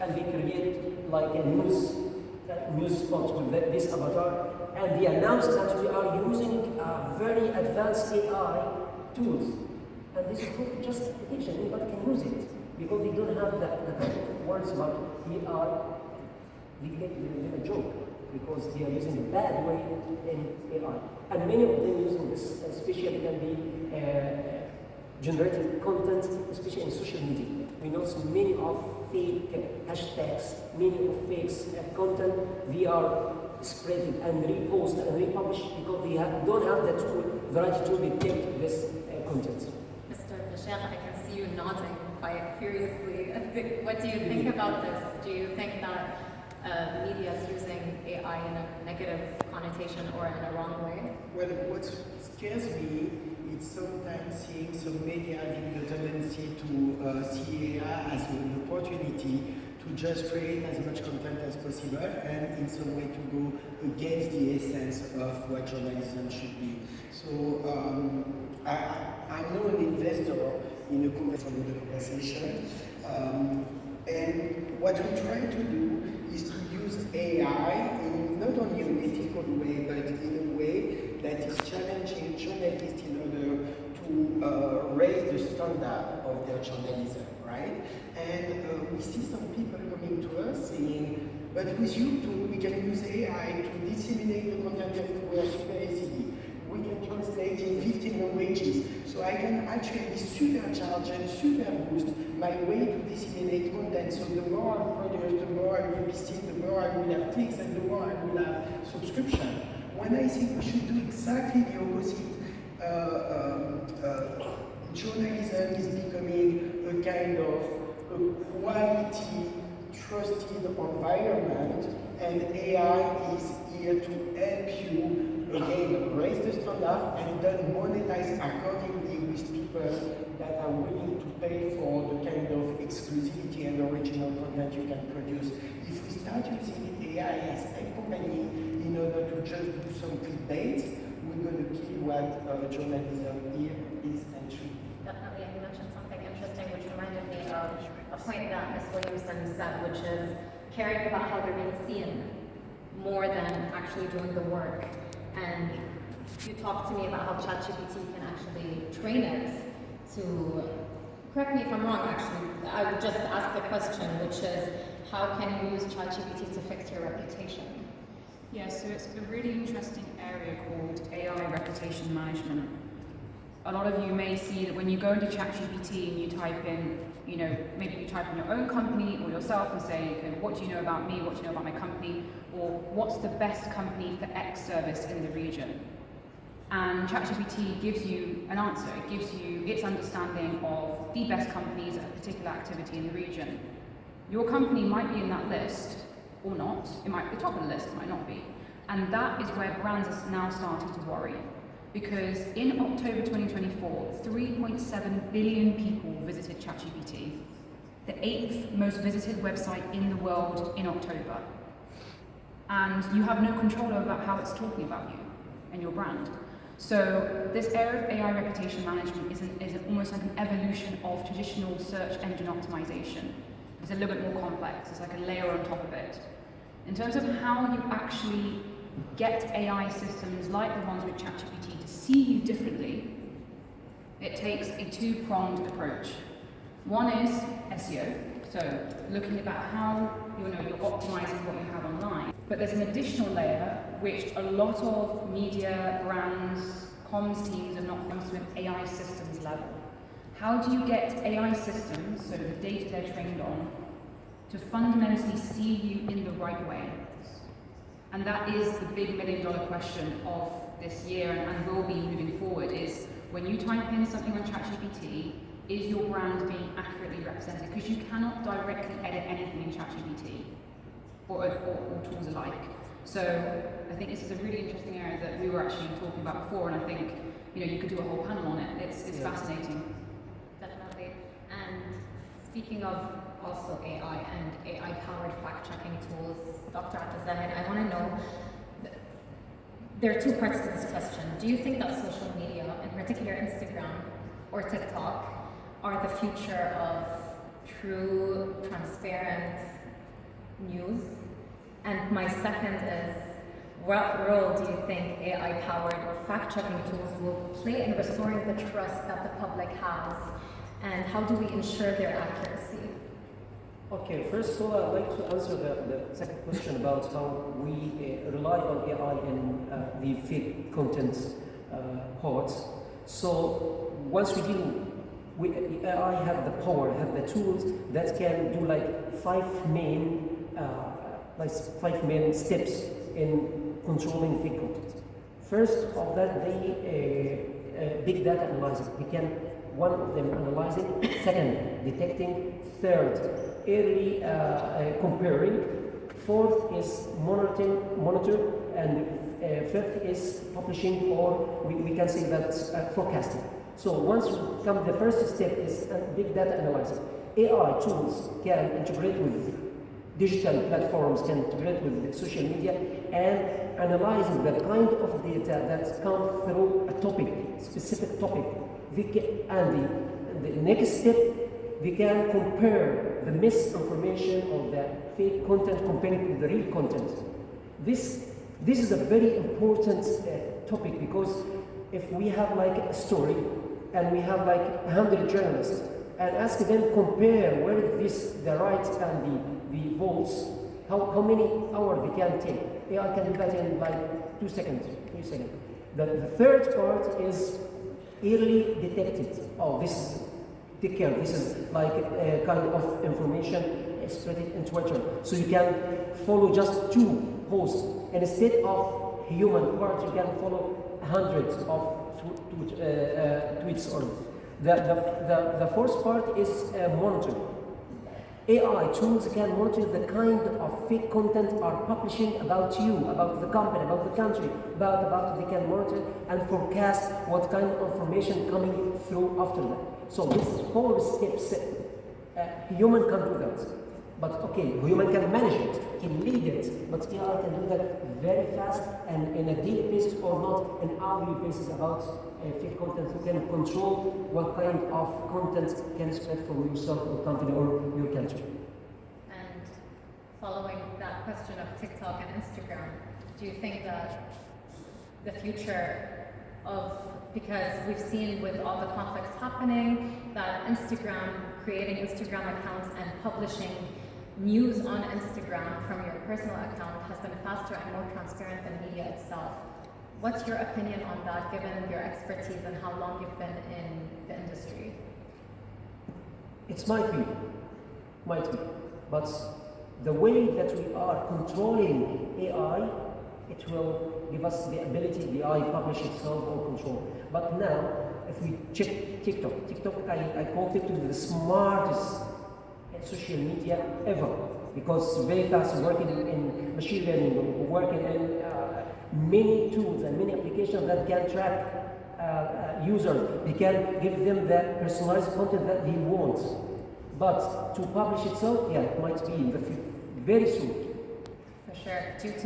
and they create like a news spot with this avatar, and they announce that we are using very advanced AI tools. And this is just application, anybody can use it, because they don't have the kind of words about AI. They make a joke, because they are using a bad way in AI. And many of them using this, especially can be generating content, especially in social media. We know so many of fake hashtags, many of fake content, they are spreading and repost and republish because they don't have the tool, the right tool to detect this content. Mr. Bashar, I can see you nodding quite furiously. What do you think about this? Do you think that media is using AI in a negative connotation or in a wrong way? Well, what scares me is sometimes seeing some media having the tendency to see AI as an opportunity to just create as much content as possible and in some way to go against the essence of what journalism should be. So I'm now an investor in a conversation, and what we try to do is to use AI in not only an ethical way, but in a way that is challenging journalists in order to raise the standard of their journalism, right? And we see some people coming to us saying, but with YouTube we can use AI to disseminate the content everywhere super easily. We can translate in 15 languages, so I can actually supercharge and super boost my way to disseminate content. So the more I produce, the more I will be seen, the more I will have clicks, and the more I will have subscription. When I think we should do exactly the opposite, journalism is becoming a kind of a quality, trusted environment, and AI is here to help you again raise the standard and then monetize accordingly with people that are willing to pay for the kind of exclusivity and original content you can produce. If we start using AI as a company in order to just do some clickbait, we're going to kill what journalism here is and should be. Definitely, and you mentioned something interesting which reminded me of a point that Ms. Williamson said, which is caring about how they're being seen more than actually doing the work. And you talked to me about how ChatGPT can actually train it to, correct me if I'm wrong actually, I would just ask the question, which is, how can you use ChatGPT to fix your reputation? Yeah, so it's a really interesting area called AI reputation management. A lot of you may see that when you go into ChatGPT and you type in, maybe you type in your own company or yourself and say, okay, what do you know about me, what do you know about my company, or what's the best company for X service in the region? And ChatGPT gives you an answer. It gives you its understanding of the best companies at a particular activity in the region. Your company might be in that list or not. It might be top of the list, it might not be. And that is where brands are now starting to worry. Because in October 2024, 3.7 billion people visited ChatGPT, the 8th most visited website in the world in October. And you have no control over how it's talking about you and your brand. So this area of AI reputation management is almost like an evolution of traditional search engine optimization. It's a little bit more complex, it's like a layer on top of it. In terms of how you actually get AI systems like the ones with ChatGPT to see you differently, it takes a two-pronged approach. One is SEO, so looking about how you're optimizing what you have online. But there's an additional layer which a lot of media, brands, comms teams are not familiar with AI systems level. How do you get AI systems, so the data they're trained on, to fundamentally see you in the right way? And that is the big $1 million question of this year and will be moving forward, is when you type in something on ChatGPT, is your brand being accurately represented? Because you cannot directly edit anything in ChatGPT or tools alike. So I think this is a really interesting area that we were actually talking about before, and I think you could do a whole panel on it. It's fascinating. Definitely. And speaking of also AI and AI-powered fact-checking tools, Dr. Atazahid, I want to know, there are two parts to this question. Do you think that social media, in particular Instagram or TikTok, are the future of true, transparent news? And my second is, what role do you think AI-powered or fact-checking tools will play in restoring the trust that the public has? And how do we ensure their accuracy? Okay, first of all, I'd like to answer the second question about how we rely on AI in the fake content parts. So once we deal with AI, have the power, have the tools that can do like five main steps in controlling fake content. First of that, big data analysis. We can, one of them, analyzing. Second, detecting. Third, early comparing. Fourth is monitor. And fifth is publishing, or we can say that's forecasting. So once you come, the first step is big data analysis. AI tools can integrate with digital platforms, can integrate with social media, and analyzing the kind of data that comes through a topic, specific topic. And the next step, we can compare the misinformation or the fake content compared with the real content. This is a very important topic, because if we have like a story and we have like 100 journalists and ask them compare where the right and the false, how many hours they can take. AI can do that in like 2 seconds, 3 seconds. The third part is early detected. Oh, take care, this is like a kind of information spread it in Twitter. So you can follow just 2 posts, and instead of human part, you can follow hundreds of tweets. Or the fourth part is monitoring. AI tools can monitor the kind of fake content are publishing about you, about the company, about the country, about they can monitor and forecast what kind of information coming through after that. So this is 4 steps. Human can do that. But okay, human can manage it, can lead it, but AI can do that very fast and in a daily basis or not an hourly basis about fake content. You can control what kind of content can spread from yourself or company or your country. And following that question of TikTok and Instagram, do you think that the future of, because we've seen with all the conflicts happening, that creating Instagram accounts and publishing news on Instagram from your personal account has been faster and more transparent than media itself. What's your opinion on that, given your expertise and how long you've been in the industry? It might be, but the way that we are controlling AI, it will give us the ability, the AI publish itself or control. But now, if we check TikTok, I call TikTok the smartest social media ever, because it's very fast, working in machine learning, working in many tools and many applications that can track users. They can give them the personalized content that they want. But to publish itself, yeah, it might be in the future, very soon. For sure, due to